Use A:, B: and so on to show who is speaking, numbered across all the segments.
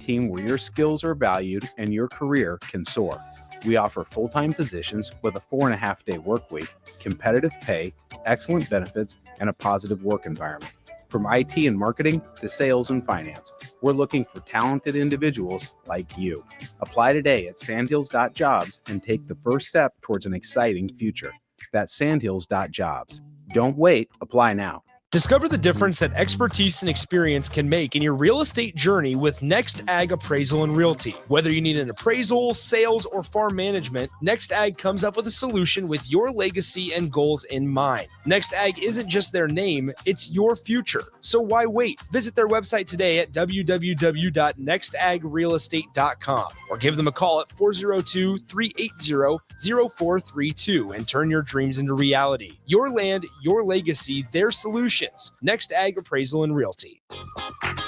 A: team where your skills are valued and your career can soar. We offer full-time positions with a 4.5-day work week, competitive pay, excellent benefits, and a positive work environment. From IT and marketing to sales and finance, we're looking for talented individuals like you. Apply today at sandhills.jobs and take the first step towards an exciting future. That's sandhills.jobs. Don't wait, apply now.
B: Discover the difference that expertise and experience can make in your real estate journey with Next Ag Appraisal and Realty. Whether you need an appraisal, sales, or farm management, Next Ag comes up with a solution with your legacy and goals in mind. Next Ag isn't just their name, it's your future. So why wait? Visit their website today at www.nextagrealestate.com or give them a call at 402-380-0432 and turn your dreams into reality. Your land, your legacy, their solution. Next Ag Appraisal and Realty.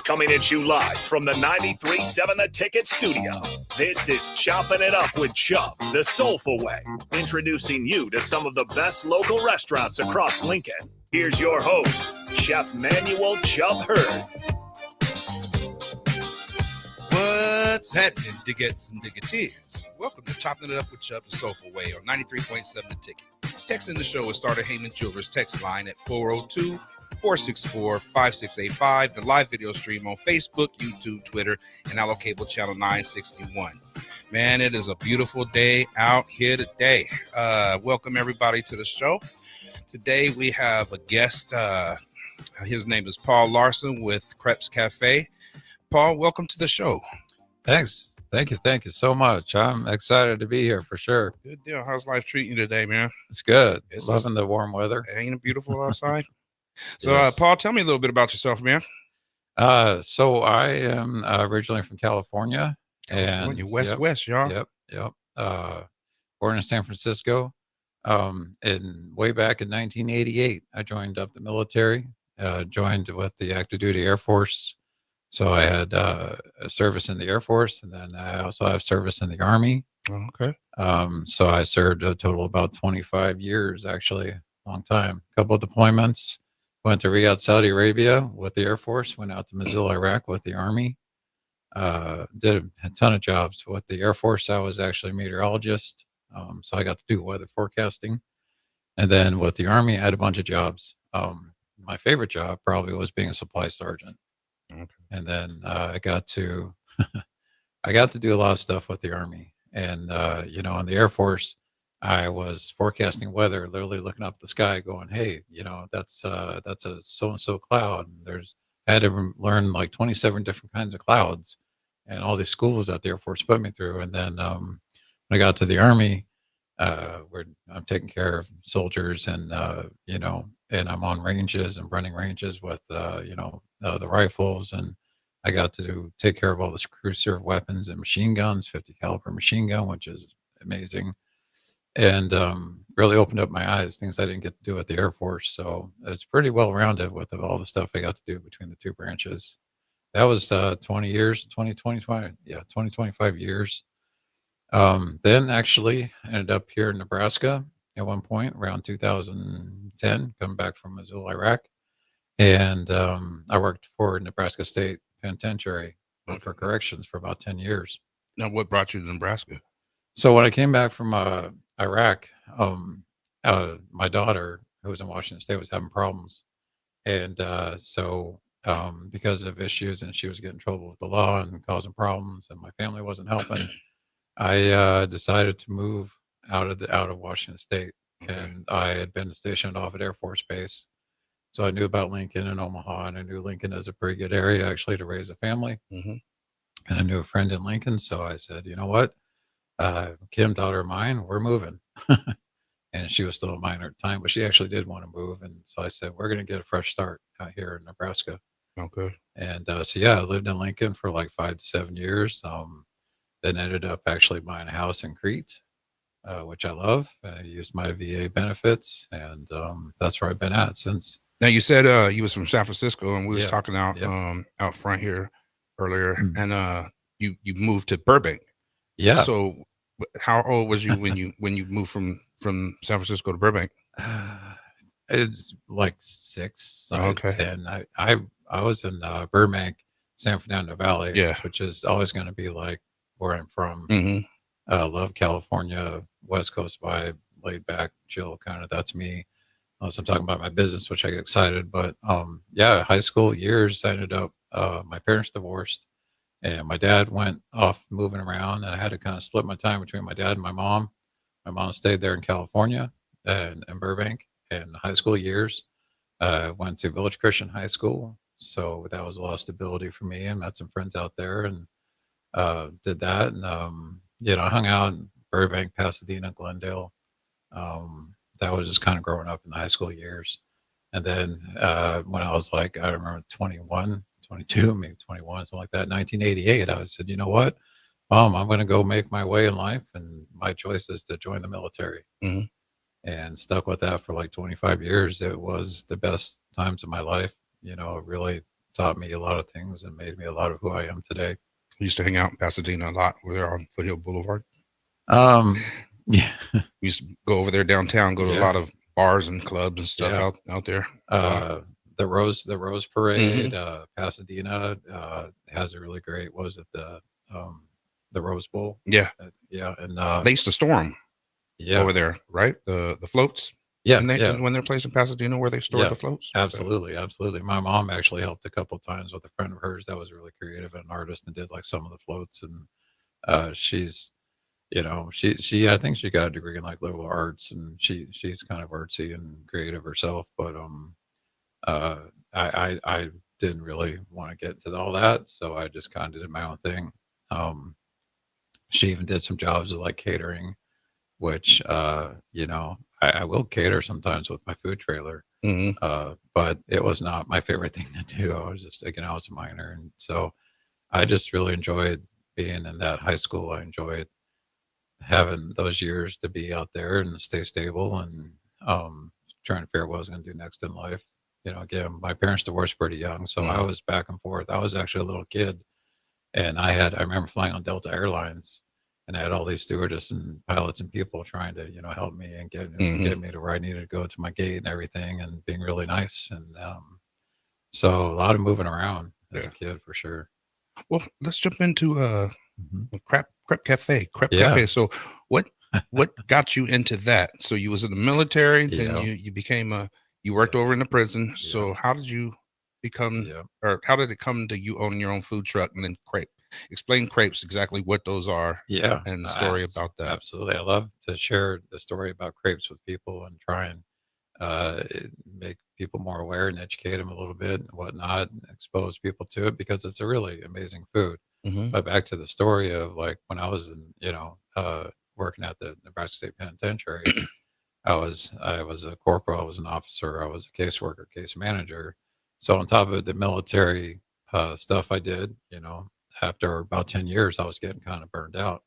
C: Coming at you live from the 93.7 The Ticket studio. This is Choppin' It Up with Chubb, the soulful way. Introducing you to some of the best local restaurants across Lincoln. Here's your host, Chef Manuel Chubb Hurd.
D: What's happening, diggets and diggeteers? Welcome to Chopping It Up with Chubb, the soulful way on 93.7 The Ticket. Text in the show is Starter Heyman Jewelers text line at 402-464-5685. The live video stream on Facebook, YouTube, Twitter, and our cable channel 961. Man, it is a beautiful day out here today. Welcome everybody to the show. Today we have a guest. His name is Paul Larson with Crepes Cafe. Paul, welcome to the show.
E: Thanks. Thank you so much. I'm excited to be here for sure.
D: Good deal. How's life treating you today, man?
E: It's good. Loving the warm weather.
D: Ain't it beautiful outside? So,
E: Yes.
D: Paul, tell me a little bit about yourself, man.
E: So I am originally from California.
D: California,
E: And
D: West, y'all.
E: Yep. Born in San Francisco. And way back in 1988, I joined up the military. Joined with the active duty Air Force. So I had a service in the Air Force, and then I also have service in the Army.
D: Oh, okay.
E: So I served a total of about 25 years, actually, long time. A couple of deployments. Went to Riyadh, Saudi Arabia with the Air Force. Went out to Mosul, Iraq with the Army. Did a ton of jobs with the Air Force. I was actually a meteorologist, so I got to do weather forecasting. And then with the Army, I had a bunch of jobs. My favorite job probably was being a supply sergeant.
D: Okay.
E: And then I got to do a lot of stuff with the Army. And in the Air Force, I was forecasting weather, literally looking up the sky, going, "Hey, that's a so and so cloud." And I had to learn like 27 different kinds of clouds, and all these schools that the Air Force put me through. And then when I got to the Army, where I'm taking care of soldiers, and and I'm on ranges and running ranges with the rifles, and I got to take care of all the crew serve weapons and machine guns, 50 caliber machine gun, which is amazing, and really opened up my eyes, things I didn't get to do at the Air Force. So it's pretty well rounded with all the stuff I got to do between the two branches. That was 20 years, 25 years. Then actually ended up here in Nebraska at one point around 2010, coming back from Mosul, Iraq. And I worked for Nebraska State Penitentiary for corrections for about 10 years.
D: Now, what brought you to Nebraska?
E: So when I came back from Iraq, my daughter, who was in Washington State, was having problems. And so because of issues, and she was getting in trouble with the law and causing problems, and my family wasn't helping, I decided to move out of Washington State. Okay. And I had been stationed off at Air Force Base. So I knew about Lincoln and Omaha, and I knew Lincoln as a pretty good area actually to raise a family. Mm-hmm. And I knew a friend in Lincoln. So I said, you know what, Kim, daughter of mine, we're moving. And she was still a minor at the time, but she actually did want to move. And so I said, we're going to get a fresh start out here in Nebraska.
D: Okay.
E: And so, yeah, I lived in Lincoln for like 5 to 7 years. Then ended up actually buying a house in Crete, which I love. I used my VA benefits, and that's where I've been at since.
D: Now, you said you was from San Francisco, and we was talking out front here earlier, and you moved to Burbank.
E: Yeah.
D: So how old was you when you moved from San Francisco to Burbank?
E: It's like 6,
D: okay.
E: 10. I was in Burbank San Fernando Valley,
D: Yeah.
E: which is always going to be like where I'm from.
D: Hmm.
E: Love California, West Coast vibe, laid back, chill kind of. That's me. Unless I'm talking about my business, which I get excited. But yeah, high school years, I ended up, my parents divorced and my dad went off moving around. And I had to kind of split my time between my dad and my mom. My mom stayed there in California and in Burbank. And high school years, went to Village Christian High School. So that was a lot of stability for me and met some friends out there and did that. And, I hung out in Burbank, Pasadena, Glendale. That was just kind of growing up in the high school years. And then when I was like, I remember 21, 22, maybe 21, something like that, 1988, I said, you know what? I'm going to go make my way in life. And my choice is to join the military.
D: Hmm.
E: And stuck with that for like 25 years. It was the best times of my life. It really taught me a lot of things and made me a lot of who I am today.
D: We used to hang out in Pasadena a lot. We're there on Foothill Boulevard.
E: Um, yeah,
D: We used to go over there downtown, go to a
E: Yeah.
D: lot of bars and clubs and stuff
E: Yeah.
D: out there.
E: The Rose Parade, Pasadena, has a really great, what was it, the Rose Bowl?
D: Yeah.
E: Yeah. And,
D: They used to store them
E: yeah,
D: over there, right? The floats.
E: yeah,
D: And
E: yeah.
D: when they're placed in Pasadena where they stored
E: Yeah,
D: the floats.
E: absolutely, absolutely. My mom actually helped a couple times with a friend of hers that was really creative and an artist and did like some of the floats. And she's, she I think she got a degree in like liberal arts and she's kind of artsy and creative herself. But uh, I didn't really want to get into all that, so I just kind of did my own thing. Um, she even did some jobs like catering, which I will cater sometimes with my food trailer.
D: Hmm.
E: But it was not my favorite thing to do. I was just thinking I was a minor. And so I just really enjoyed being in that high school. I enjoyed having those years to be out there and stay stable and trying to figure out what I was going to do next in life. Again, my parents divorced pretty young. So I was back and forth. I was actually a little kid and I remember flying on Delta Airlines and I had all these stewardess and pilots and people trying to, help me and get me to where I needed to go to my gate and everything and being really nice. And so a lot of moving around as a kid for sure.
D: Well, let's jump into
E: Mhm.
D: Crepe Cafe. Crepe
E: Yeah.
D: Cafe. So what got you into that? So you was in the military, then
E: Yeah.
D: you became you worked over in the prison. So how did you become
E: Yeah.
D: or how did it come to you owning your own food truck and then crepe? Explain crepes exactly what those are
E: Yeah.
D: and the story about that.
E: Absolutely. I love to share the story about crepes with people and try and make people more aware and educate them a little bit and whatnot, and expose people to it because it's a really amazing food.
D: Hmm.
E: But back to the story of like when I was in, working at the Nebraska State Penitentiary, I was a corporal, I was an officer, I was a caseworker, case manager. So on top of the military stuff I did, after about 10 years, I was getting kind of burned out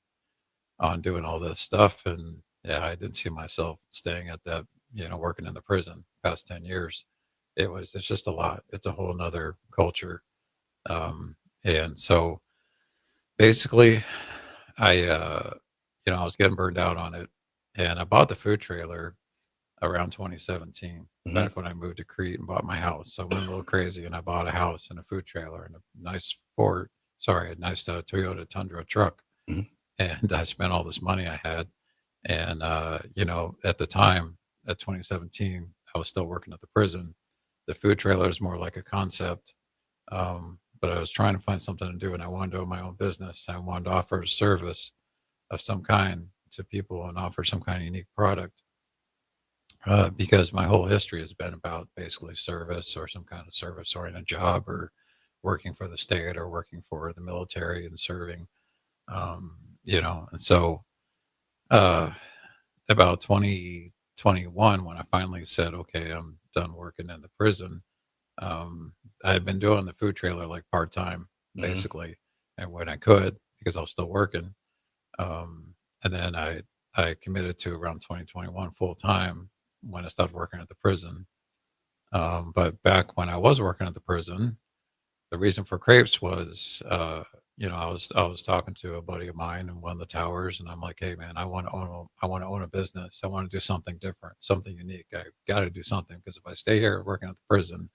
E: on doing all this stuff. And yeah, I didn't see myself staying at that, working in the prison past 10 years. It's just a lot. It's a whole nother culture. And so basically I was getting burned out on it and I bought the food trailer around 2017, back when I moved to Crete and bought my house. So I went a little crazy and I bought a house and a food trailer and a nice Toyota Tundra truck.
D: Mhm.
E: And I spent all this money I had. And, at the time, at 2017, I was still working at the prison. The food trailer is more like a concept. But I was trying to find something to do and I wanted to own my own business. I wanted to offer a service of some kind to people and offer some kind of unique product. Because my whole history has been about basically service or some kind of service oriented job or working for the state or working for the military and serving, and so about 2021, when I finally said, okay, I'm done working in the prison, I had been doing the food trailer like part time
D: Mhm.
E: basically, and when I could because I was still working. And then I committed to around 2021 full time when I stopped working at the prison. But back when I was working at the prison, the reason for crepes was, I was talking to a buddy of mine in one of the towers, and I'm like, hey man, I want to own a business. I want to do something different, something unique. I got to do something because if I stay here working at the prison,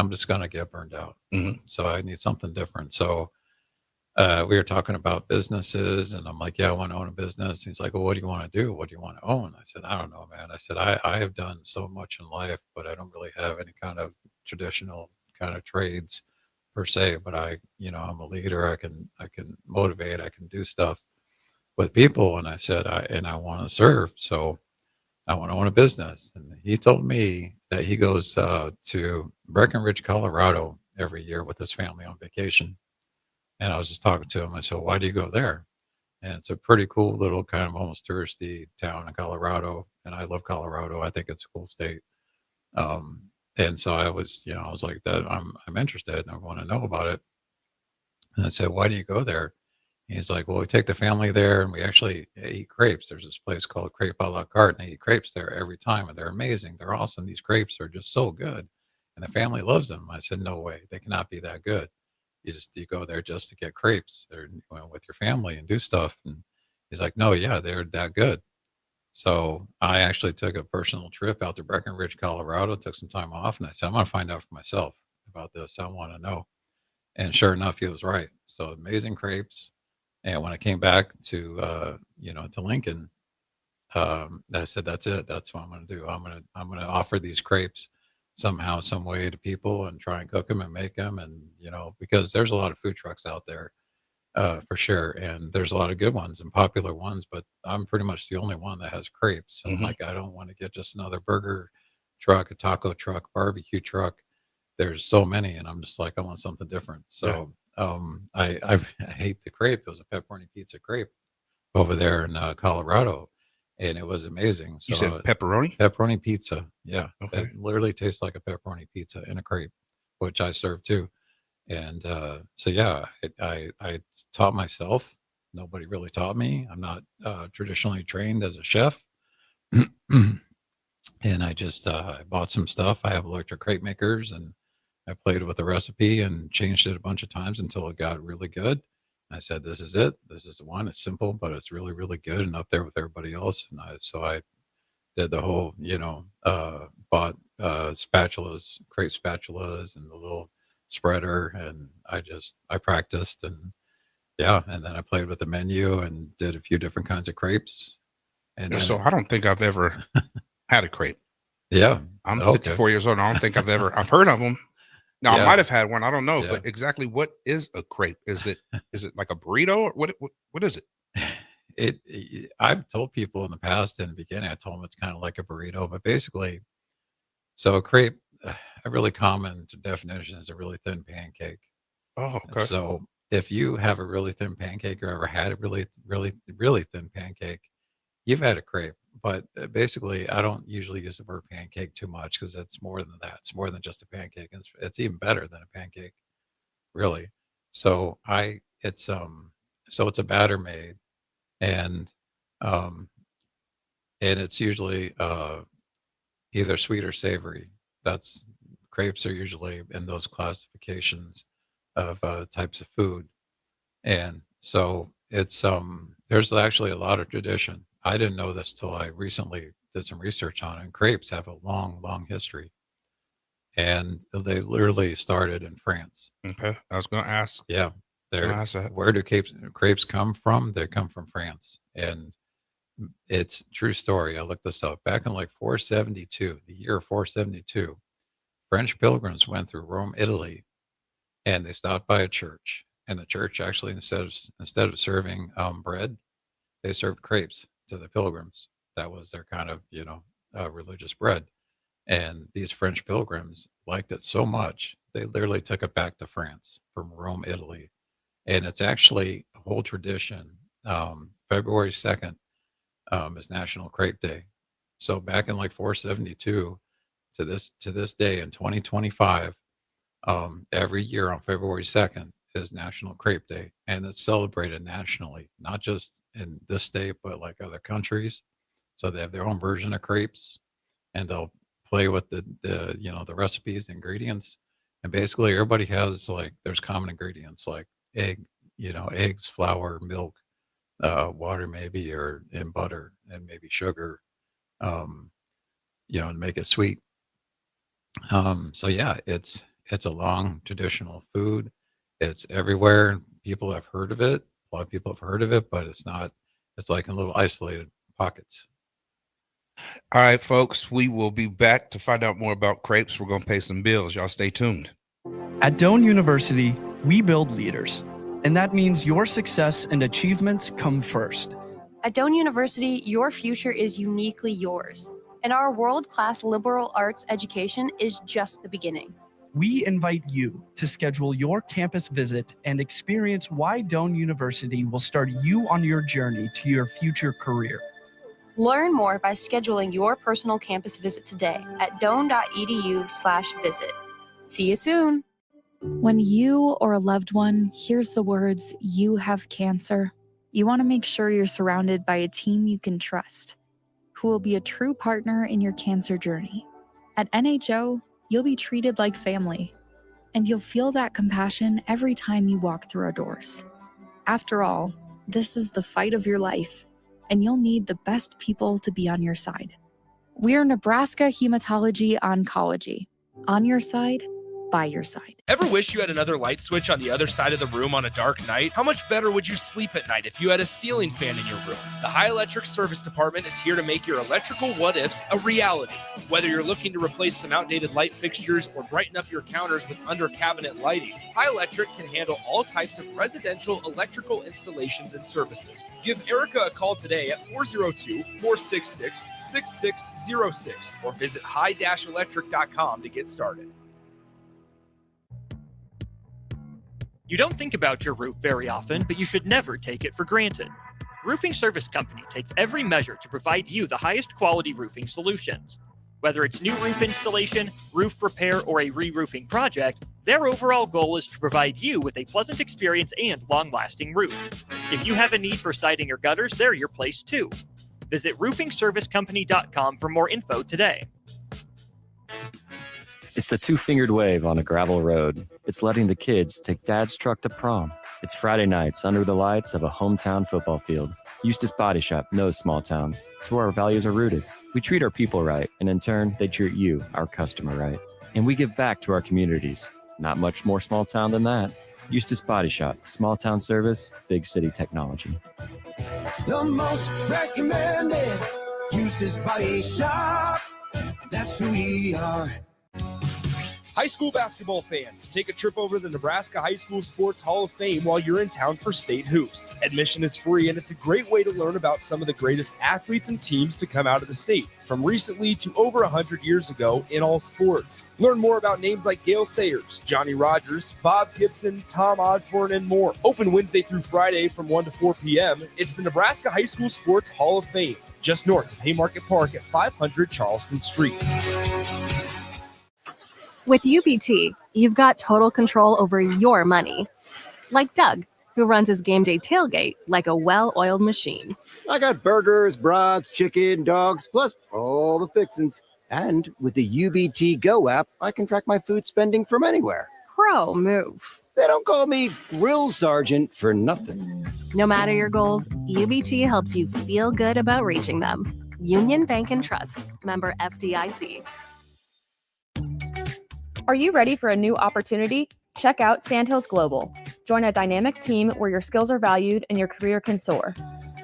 E: I'm just going to get burned out.
D: Mhm.
E: So I need something different. So we were talking about businesses, and I'm like, yeah, I want to own a business. He's like, well, what do you want to do? What do you want to own? I said, I don't know, man. I said, I have done so much in life, but I don't really have any kind of traditional kind of trades per se. But I'm a leader. I can motivate. I can do stuff with people. And I said, I want to serve. So I want to own a business. And he told me that he goes to Breckenridge, Colorado every year with his family on vacation. And I was just talking to him. I said, why do you go there? And it's a pretty cool little kind of almost touristy town in Colorado. And I love Colorado. I think it's a cool state. Um, and so I was like that. I'm interested and I want to know about it. And I said, why do you go there? He's like, well, we take the family there and we actually eat crepes. There's this place called Crepe a la carte, and they eat crepes there every time, and they're amazing. They're awesome. These crepes are just so good, and the family loves them. I said, no way, they cannot be that good. You go there just to get crepes, or with your family and do stuff. And he's like, no, yeah, they're that good. So I actually took a personal trip out to Breckenridge, Colorado, took some time off, and I said, I'm going to find out for myself about this. I want to know. And sure enough, he was right. So amazing crepes. And when I came back to Lincoln, I said, that's it. That's what I'm going to do. I'm going to offer these crepes somehow, some way to people and try and cook them and make them. And, because there's a lot of food trucks out there, for sure. And there's a lot of good ones and popular ones, but I'm pretty much the only one that has crepes. So I'm like, I don't want to get just another burger truck, a taco truck, barbecue truck. There's so many, and I'm just like, I want something different. So I hate the crepe. It was a pepperoni pizza crepe over there in Colorado, and it was amazing. So
D: You said pepperoni?
E: pepperoni pizza, yeah,
D: Okay.
E: it literally tastes like a pepperoni pizza in a crepe, which I serve too. And so yeah, I taught myself. Nobody really taught me. I'm not traditionally trained as a chef. And I just I bought some stuff. I have electric crepe makers, and I played with the recipe and changed it a bunch of times until it got really good. I said, "This is it. This is the one. It's simple, but it's really, really good and up there with everybody else." And I did the whole, bought spatulas, crepe spatulas, and the little spreader, and I practiced, and yeah, and then I played with the menu and did a few different kinds of crepes, and
D: So
E: then
D: I don't think I've ever had a crepe.
E: yeah,
D: I'm
E: okay,
D: 54 years old. And I don't think I've heard of them. Now I
E: yeah,
D: might have had one. I don't know,
E: yeah.
D: but exactly what is a crepe? Is it like a burrito or what is it?
E: I've told people in the past, in the beginning, I told them it's kind of like a burrito, but basically, so a crepe, a really common definition is a really thin pancake.
D: Oh,
E: And
D: okay.
E: so if you have a really thin pancake or ever had a really, really, really thin pancake, you've had a crepe. But basically, I don't usually use the word pancake too much because it's more than that. It's more than just a pancake. It's even better than a pancake, really. So it's a batter made, and um and it's usually either sweet or savory. That's Crepes are usually in those classifications of types of food. And so there's actually a lot of tradition. I didn't know this till I recently did some research on it. And crepes have a long, long history. And they literally started in France.
D: Okay. I was going to ask.
E: Yeah.
D: I was gonna
E: They're
D: ask that.
E: Where do crepes come from? They come from France. And it's true story. I looked this up. Back in like 472, the year 472, French pilgrims went through Rome, Italy, and they stopped by a church. And the church actually, instead of serving bread, they served crepes to the pilgrims. That was their kind of religious bread. And these French pilgrims liked it so much they literally took it back to France from Rome, Italy, and it's actually a whole tradition. February 2nd is National Crepe Day. So back in like 472 to this day in 2025, every year on February 2nd is National Crepe Day, and it's celebrated nationally, not just in this state, but like other countries. So they have their own version of crepes, and they'll play with the recipes, the ingredients, and basically everybody has like there's common ingredients like eggs, flour, milk, water maybe, or in butter and maybe sugar, to make it sweet. So yeah, It's a long traditional food. It's everywhere. People have heard of it. A lot of people have heard of it, but it's not, it's like in little isolated pockets.
D: All right, folks, we will be back to find out more about crepes. We're going to pay some bills. Y'all stay tuned.
F: At Doane University, we build leaders, and that means your success and achievements come first.
G: At Doane University, your future is uniquely yours, and our world-class liberal arts education is just the beginning.
F: We invite you to schedule your campus visit and experience why Doane University will start you on your journey to your future career.
G: Learn more by scheduling your personal campus visit today at doane.edu/visit. See you soon.
H: When you or a loved one hears the words, "You have cancer," you want to make sure you're surrounded by a team you can trust, who will be a true partner in your cancer journey. At NHO, you'll be treated like family, and you'll feel that compassion every time you walk through our doors. After all, this is the fight of your life, and you'll need the best people to be on your side. We're Nebraska Hematology Oncology. On your side, by your side.
B: Ever wish you had another light switch on the other side of the room on a dark night? How much better would you sleep at night if you had a ceiling fan in your room? The High Electric Service Department is here to make your electrical what-ifs a reality. Whether you're looking to replace some outdated light fixtures or brighten up your counters with under-cabinet lighting, High Electric can handle all types of residential electrical installations and services. Give Erica a call today at 402-466-6606 or visit high-electric.com to get started.
I: You don't think about your roof very often, but you should never take it for granted. Roofing Service Company takes every measure to provide you the highest quality roofing solutions. Whether it's new roof installation, roof repair, or a re-roofing project, their overall goal is to provide you with a pleasant experience and long-lasting roof. If you have a need for siding or gutters, they're your place too. Visit roofingservicecompany.com for more info today.
J: It's the two-fingered wave on a gravel road. It's letting the kids take dad's truck to prom. It's Friday nights under the lights of a hometown football field. Eustace Body Shop knows small towns. It's where our values are rooted. We treat our people right, and in turn, they treat you, our customer, right. And we give back to our communities. Not much more small town than that. Eustace Body Shop, small town service, big city technology.
K: The most recommended Eustace Body Shop. That's who we are.
B: High school basketball fans, take a trip over to the Nebraska High School Sports Hall of Fame while you're in town for state hoops. Admission is free, and it's a great way to learn about some of the greatest athletes and teams to come out of the state, from recently to over 100 years ago in all sports. Learn more about names like Gale Sayers, Johnny Rogers, Bob Gibson, Tom Osborne, and more. Open Wednesday through Friday from 1 to 4 p.m. It's the Nebraska High School Sports Hall of Fame, just north of Haymarket Park at 500 Charleston Street.
L: With UBT, you've got total control over your money. Like Doug, who runs his game day tailgate like a well-oiled machine.
M: I got burgers, brats, chicken, dogs, plus all the fixins. And with the UBT Go app, I can track my food spending from anywhere.
L: Pro move.
M: They don't call me Grill Sergeant for nothing.
L: No matter your goals, UBT helps you feel good about reaching them. Union Bank and Trust. Member FDIC.
N: Are you ready for a new opportunity? Check out Sandhills Global. Join a dynamic team where your skills are valued and your career can soar.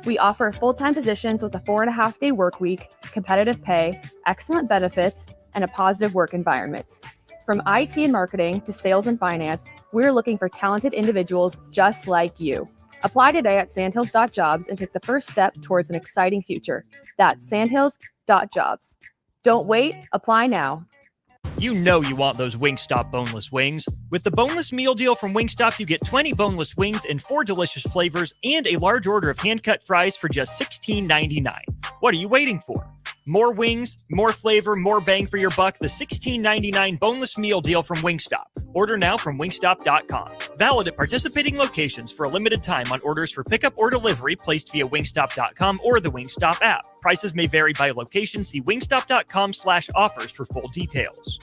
N: We offer full-time positions with a 4.5-day work week, competitive pay, excellent benefits, and a positive work environment. From IT and marketing to sales and finance, we're looking for talented individuals just like you. Apply today at sandhills.jobs and take the first step towards an exciting future. That's sandhills.jobs. Don't wait, apply now.
I: You know you want those Wingstop boneless wings. With the boneless meal deal from Wingstop, you get 20 boneless wings in 4 delicious flavors and a large order of hand-cut fries for just $16.99. What are you waiting for? More wings, more flavor, more bang for your buck. The $16.99 boneless meal deal from Wingstop. Order now from wingstop.com. Valid at participating locations for a limited time on orders for pickup or delivery placed via wingstop.com or the Wingstop app. Prices may vary by location. See wingstop.com/offers for full details.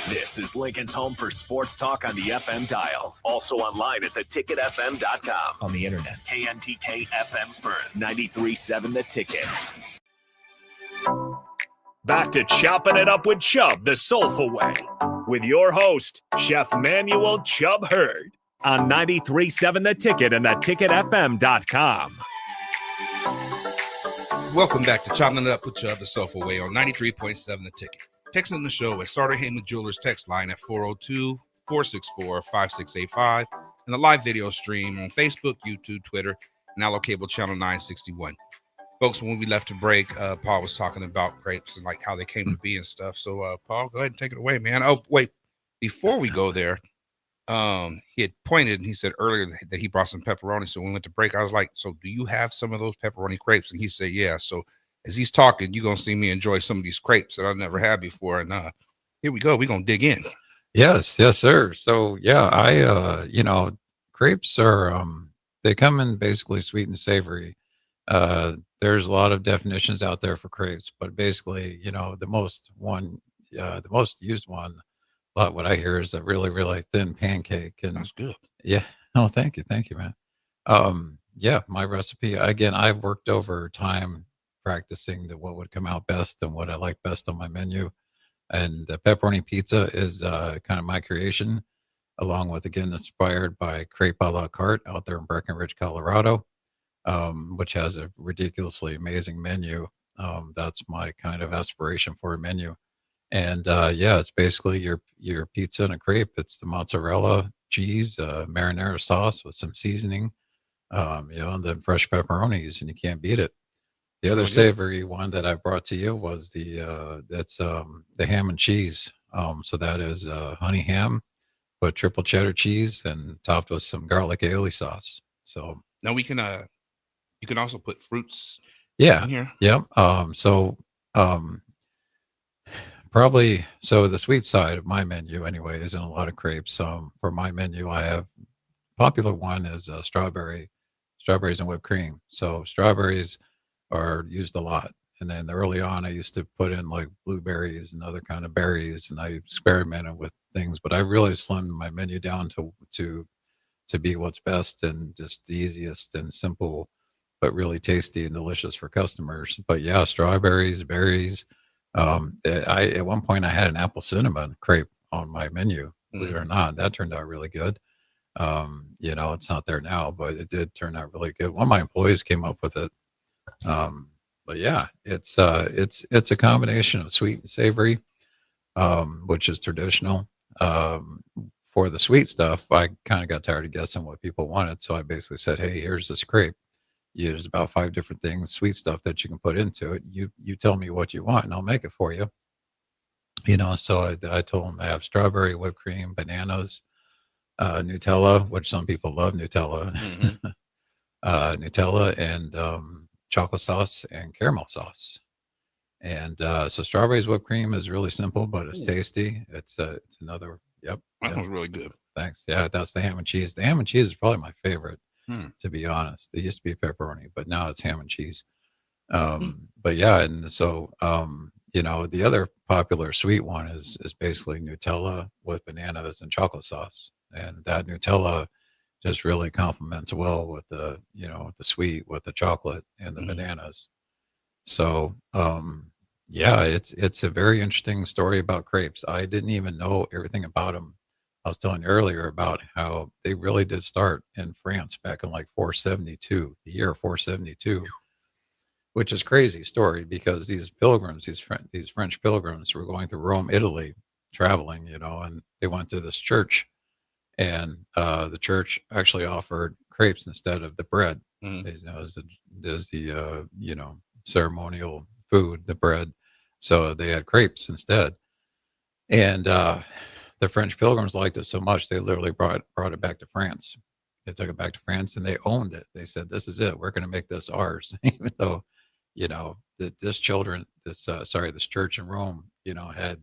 C: This is Lincoln's home for sports talk on the FM dial. Also online at theticketfm.com. On the internet, KNTK FM Firth, 93.7 The Ticket. Back to Choppin' It Up with Chubb, the soulful way. with your host, Chef Manuel Chubb Hurd on 93.7 The Ticket and theticketfm.com.
D: Welcome back to Choppin' It Up with Chubb, the Soulful Way on 93.7 The Ticket. Texting the show at Sartor Heyman Jewelers text line at 402-464-5685 and the live video stream on Facebook, YouTube, Twitter, and Allo Cable Channel 961. Folks, when we left to break, Paul was talking about crepes and like how they came to be and stuff. So, Paul, go ahead and take it away, man. Oh, wait. Before we go there, he had pointed and he said earlier that he brought some pepperoni. So when we went to break, I was like, so do you have some of those pepperoni crepes? And he said, yeah. So as he's talking, you're going to see me enjoy some of these crepes that I've never had before. And here we go. We're going to dig in.
E: Yes, sir. So yeah, I crepes are they come in basically sweet and savory. There's a lot of definitions out there for crepes, but basically, the most used one, a lot what I hear is a really, really thin pancake. And
D: that's good.
E: Yeah. Oh, thank you, man. Yeah, my recipe, again, I've worked over time practicing what would come out best and what I like best on my menu. And the pepperoni pizza is kind of my creation, along with, again, inspired by Crepe a la Carte out there in Breckenridge, Colorado, which has a ridiculously amazing menu. That's my kind of aspiration for a menu. And yeah, it's basically your pizza and a crepe. It's the mozzarella cheese, marinara sauce with some seasoning, and then fresh pepperonis, and you can't beat it. The other savory one that I brought to you was the ham and cheese. So that is honey ham, but triple cheddar cheese and topped with some garlic aioli sauce. So
D: now you can also put fruits.
E: Yeah.
D: In here.
E: Yep. Probably, so the sweet side of my menu anyway isn't a lot of crepes. For my menu, I have popular one is strawberries and whipped cream. So strawberries are used a lot. And then early on, I used to put in like blueberries and other kind of berries, and I experimented with things, but I really slimmed my menu down to be what's best and just the easiest and simple, but really tasty and delicious for customers. But yeah, strawberries, berries. At one point I had an apple cinnamon crepe on my menu, believe it or not. That turned out really good. It's not there now, but it did turn out really good. One of my employees came up with it. But yeah, it's a combination of sweet and savory, which is traditional. For the sweet stuff, I kind of got tired of guessing what people wanted. So I basically said, hey, here's this crepe. There's about 5 different things, sweet stuff that you can put into it. You tell me what you want and I'll make it for you. So I told them I have strawberry, whipped cream, bananas, Nutella, which some people love Nutella, Nutella and chocolate sauce and caramel sauce. And so strawberries whipped cream is really simple, but it's tasty. It's another, yep.
D: That was really good.
E: Thanks. Yeah, that's the ham and cheese. The ham and cheese is probably my favorite. To be honest, it used to be pepperoni, but now it's ham and cheese. But yeah, and so the other popular sweet one is basically Nutella with bananas and chocolate sauce, and that Nutella just really complements well with the the sweet with the chocolate and the bananas. So yeah, it's a very interesting story about crepes. I didn't even know everything about them. I was telling you earlier about how they really did start in France back in like 472, the year 472, which is crazy story because these pilgrims, these French pilgrims were going through Rome, Italy, traveling, and they went to this church, and the church actually offered crepes instead of the bread. As the ceremonial food, the bread. So they had crepes instead. And the French pilgrims liked it so much, they literally brought it back to France. They took it back to France and they owned it. They said, this is it. We're going to make this ours. Even though, this church in Rome, had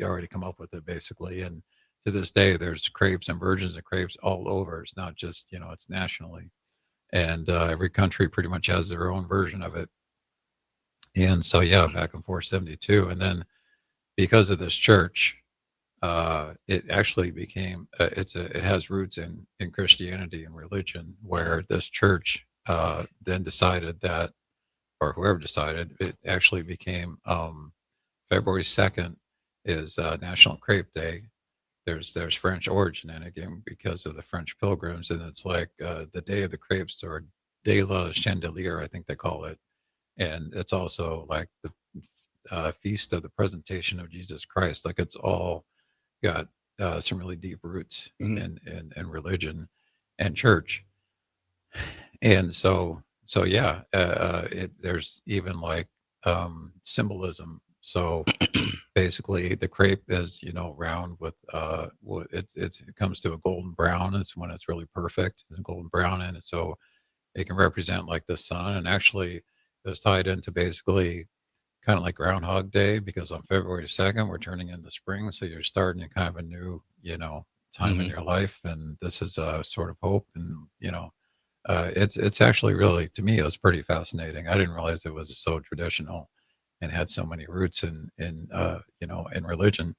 E: already come up with it basically. And to this day, there's crepes and versions of crepes all over. It's not just, it's nationally. And every country pretty much has their own version of it. And so, yeah, back in 472. And then because of this church, it actually became, it has roots in Christianity and religion, where this church then decided that, or whoever decided, it actually became February 2nd is National Crepe Day. there's French origin in it, again, because of the French pilgrims. And it's like the Day of the Crepes, or De la Chandelier, I think they call it. And it's also like the feast of the presentation of Jesus Christ. Like, it's all got some really deep roots in religion and church. And so yeah, there's even like symbolism. So basically, the crepe is, round with it comes to a golden brown. It's when it's really perfect and golden brown, and so it can represent like the sun. And actually, it's tied into basically kind of like Groundhog Day, because on February 2nd we're turning into spring, so you're starting kind of a new time in your life, and this is a sort of hope. And it's actually really, to me, it was pretty fascinating. I didn't realize it was so traditional and had so many roots in religion.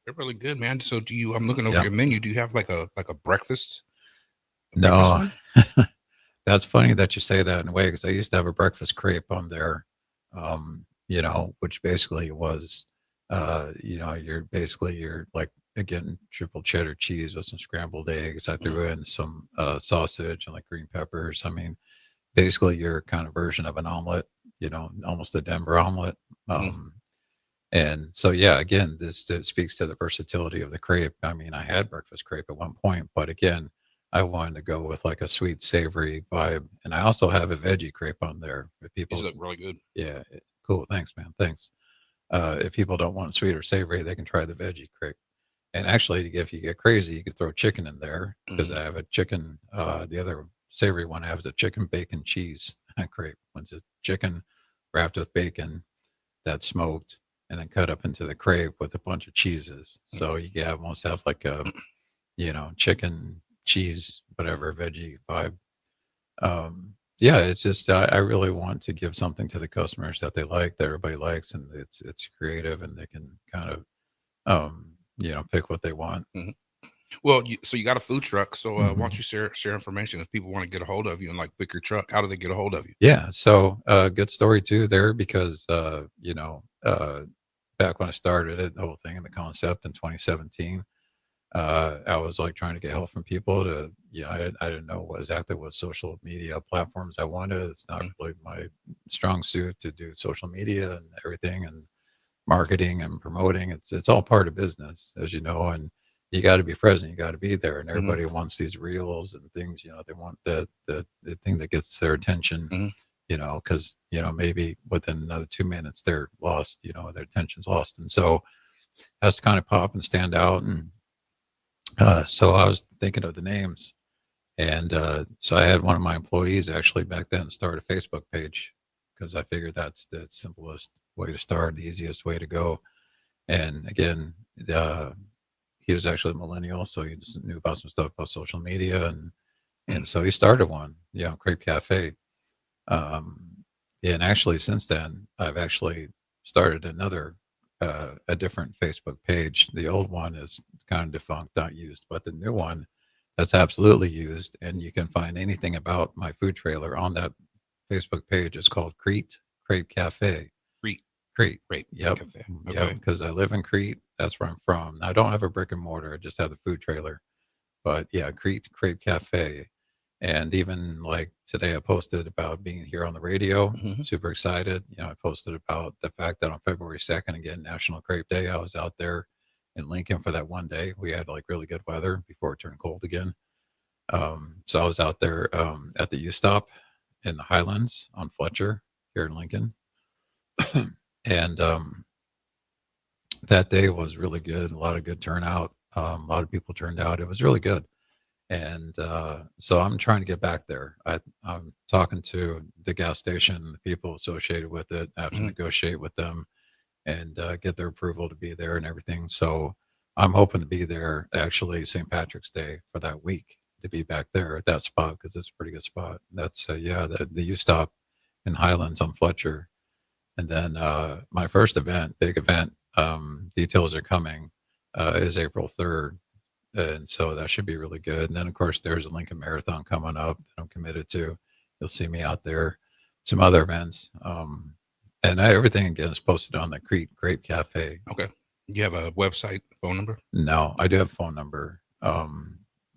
D: They're really good, man. So I'm looking over your menu. Do you have like a breakfast?
E: No. That's funny that you say that in a way, because I used to have a breakfast crepe on there, which basically was, you're like, again, triple cheddar cheese with some scrambled eggs. I threw in some sausage and like green peppers. I mean, basically your kind of version of an omelet, almost a Denver omelet. And so, yeah, again, this speaks to the versatility of the crepe. I mean, I had breakfast crepe at one point, but again, I wanted to go with like a sweet, savory vibe. And I also have a veggie crepe on there. If people,
D: these look really good.
E: Yeah. Cool. Thanks, man. Thanks. If people don't want sweet or savory, they can try the veggie crepe. And actually, if you get crazy, you could throw chicken in there, because I have a chicken. The other savory one I have is a chicken bacon cheese crepe. It's a chicken wrapped with bacon that's smoked and then cut up into the crepe with a bunch of cheeses. So you can almost have like a, chicken, cheese, whatever, veggie vibe. Yeah, it's just I really want to give something to the customers that they like, that everybody likes, and it's creative, and they can kind of pick what they want.
D: Well, so you got a food truck. So why don't you share information if people want to get a hold of you and like pick your truck? How do they get a hold of you?
E: Yeah, so good story too there, because back when I started it, the whole thing and the concept in 2017, I was like trying to get help from people to, I didn't know exactly what social media platforms I wanted. It's not really my strong suit to do social media and everything, and marketing and promoting. It's all part of business, as you know, and you got to be present. You got to be there, and everybody wants these reels and things. They want the thing that gets their attention. Because maybe within another 2 minutes they're lost. Their attention's lost, and so has to kind of pop and stand out. And so I was thinking of the names, and so I had one of my employees actually back then start a Facebook page, because I figured that's the simplest way to start, the easiest way to go. And again, he was actually a millennial, so he just knew about some stuff about social media, and so he started one, Crepe Cafe. And actually, since then, I've actually started another, a different Facebook page. The old one is kind of defunct, not used, but the new one, that's absolutely used, and you can find anything about my food trailer on that Facebook page. It's called Crete Crepe Cafe. Crete. Yep.
D: Cafe.
E: Okay. Yep. Because I live in Crete. That's where I'm from. I don't have a brick and mortar. I just have the food trailer. But yeah, Crete Crepe Cafe. And even like today, I posted about being here on the radio. Super excited. I posted about the fact that on February 2nd, again, National Crepe Day, I was out there in Lincoln for that one day. We had like really good weather before it turned cold again. So I was out there at the U-Stop in the Highlands on Fletcher here in Lincoln. And that day was really good. A lot of good turnout. A lot of people turned out. It was really good. And so I'm trying to get back there. I'm talking to the gas station, the people associated with it. I have to negotiate with them and get their approval to be there and everything. So I'm hoping to be there actually St. Patrick's Day for that week, to be back there at that spot, because it's a pretty good spot. That's the U-Stop in Highlands on Fletcher. And then my first event, big event, details are coming, is April 3rd. And so that should be really good. And then, of course, there's a Lincoln Marathon coming up that I'm committed to. You'll see me out there. Some other events. And everything, again, is posted on the Crete Crepe Cafe
D: You have a website, phone number?
E: No, I do have a phone number.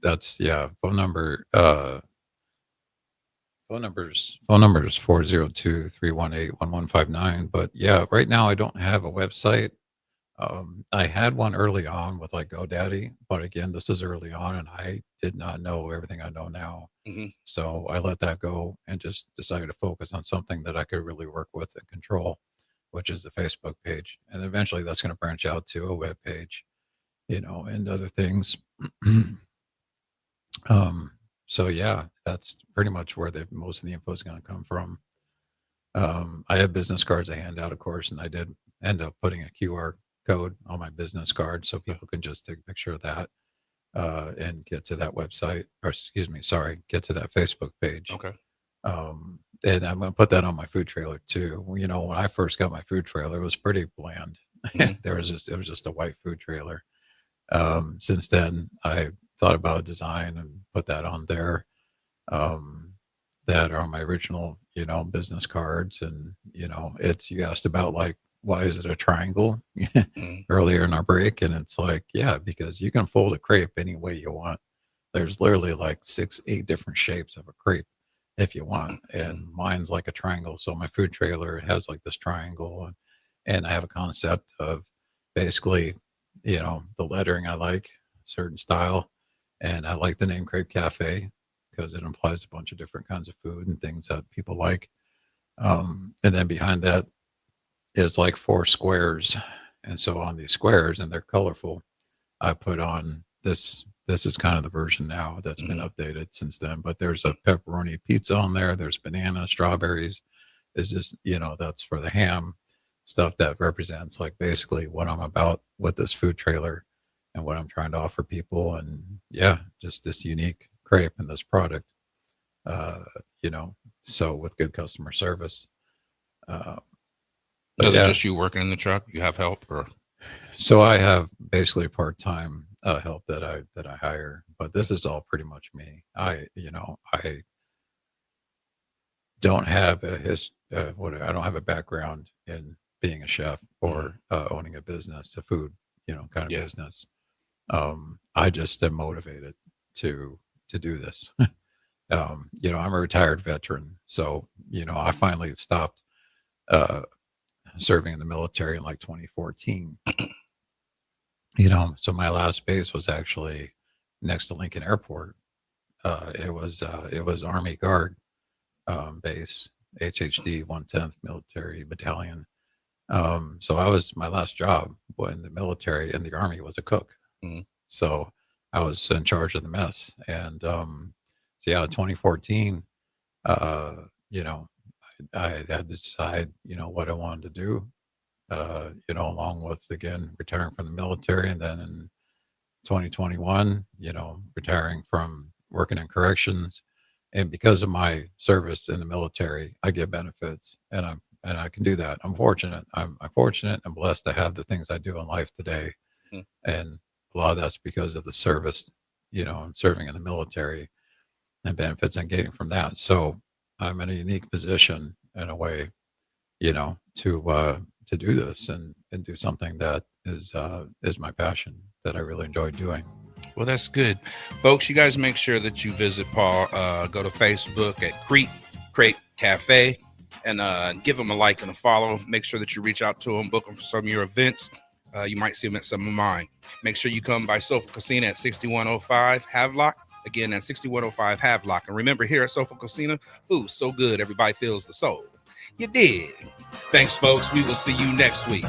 E: That's phone number. Phone number is 402-318-1159. But yeah, right now I don't have a website. I had one early on with like GoDaddy, but again, this is early on and I did not know everything I know now. So I let that go and just decided to focus on something that I could really work with and control, which is the Facebook page. And eventually that's going to branch out to a web page, and other things. So yeah, that's pretty much where most of the info is going to come from. I have business cards I hand out, of course, and I did end up putting a QR code on my business card so people can just take a picture of that and get to that website, or get to that Facebook page.
D: Okay.
E: And I'm going to put that on my food trailer too. When I first got my food trailer, it was pretty bland. It was just a white food trailer. Since then, I thought about design and put that on there. That are my original, business cards. And, you asked about like, why is it a triangle earlier in our break? And it's like, yeah, because you can fold a crepe any way you want. There's literally like 6-8 different shapes of a crepe if you want. And mine's like a triangle. So my food trailer, it has like this triangle. And I have a concept of basically, the lettering I like, certain style. And I like the name Crepe Cafe because it implies a bunch of different kinds of food and things that people like. And then behind that is like 4 squares. And so on these squares, and they're colorful, I put on this. This is kind of the version now that's been updated since then. But there's a pepperoni pizza on there. There's banana, strawberries. It's just, that's for the ham stuff that represents like basically what I'm about with this food trailer and what I'm trying to offer people. And yeah, just this unique crepe and this product, so with good customer service.
D: Is it just you working in the truck? You have help, or?
E: So I have basically part-time help that I hire, but this is all pretty much me. I don't have I don't have a background in being a chef or owning a business, a food, kind of business. I just am motivated to do this. I'm a retired veteran, so I finally stopped serving in the military in like 2014. So my last base was actually next to Lincoln Airport. It was Army Guard base, HHD 110th Military Battalion. So my last job in the military in the Army was a cook. So I was in charge of the mess. And 2014, I had to decide, what I wanted to do, along with, again, retiring from the military. And then in 2021, retiring from working in corrections. And because of my service in the military, I get benefits, and I can do that. I'm fortunate. I'm fortunate and blessed to have the things I do in life today. And a lot of that's because of the service, and serving in the military and benefits I'm getting from that. So I'm in a unique position in a way, to do this and do something that is my passion that I really enjoy doing.
D: Well, that's good. Folks, you guys make sure that you visit Paul. Go to Facebook at Crepe Cafe and give him a like and a follow. Make sure that you reach out to him, book him for some of your events. You might see him at some of mine. Make sure you come by Sofa Casino at 6105 Havelock. Again, at 6105 Havelock. And remember, here at Sofa Casino, food's so good, everybody feels the soul. You did. Thanks, folks. We will see you next week.